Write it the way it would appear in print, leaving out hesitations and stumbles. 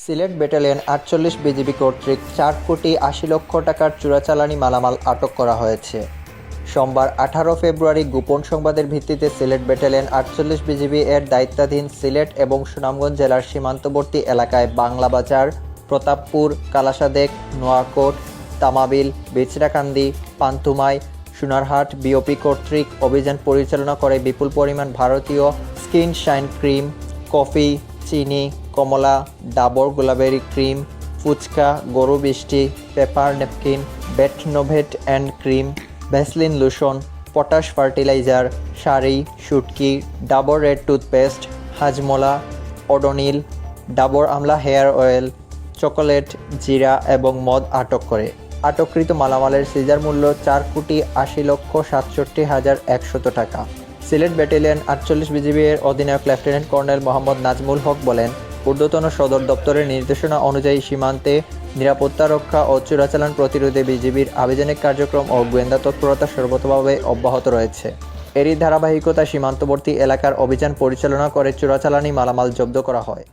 Sylhet battalion ৪৮ BGB কর্তৃক ৪ কোটি ৮০ লক্ষ টাকার চোরাচালানি মালামাল আটক করা হয়েছে। সোমবার ১৮ ফেব্রুয়ারি গোপন সংবাদের ভিত্তিতে সিলেট ব্যাটালিয়ন ৪৮ বিজিবি এর দায়িত্বাধীন সিলেট এবং সুনামগঞ্জ জেলার সীমান্তবর্তী এলাকায় বাংলাবাজার, প্রতাপপুর, কালাসাদেক, নোয়াকোট, তামাবিল, বিচরাকান্দি, পান্থুমাই, সোনারহাট বিওপি কর্তৃক অভিযান পরিচালনা করে বিপুল পরিমাণ ভারতীয় স্কিন শাইন ক্রিম, কফি, চিনি, কমলা, ডাবর গোলাবেরি ক্রিম, ফুচকা, গরু বৃষ্টি, paper napkin, Betnovate and cream, Vaseline lotion, potash fertiliser, sari, শুটকি, ডাবর রেড টুথপেস্ট, হাজমোলা, ওডোনিল, ডাবর আমলা হেয়ার অয়েল, চকোলেট, জিরা এবং মদ আটক করে। আটককৃত মালামালের সিজার মূল্য ৪ কোটি ৮০ লক্ষ ৬৭,১০০ টাকা। সিলেট ব্যাটালিয়ন ৪৮ বিজিবি এর অধিনায়ক লেফটেন্যান্ট কর্নেল মোহাম্মদ নাজমুল হক বলেন, ঊর্ধ্বতন সদর দপ্তরের নির্দেশনা অনুযায়ী সীমান্তে নিরাপত্তা রক্ষা ও চোরাচালান প্রতিরোধে বিজিবির আভিযানিক কার্যক্রম ও গোয়েন্দা তৎপরতা সর্বতোভাবে অব্যাহত রয়েছে। এরই ধারাবাহিকতায় সীমান্তবর্তী এলাকার অভিযান পরিচালনা করে চোরাচালানি মালামাল জব্দ করা হয়।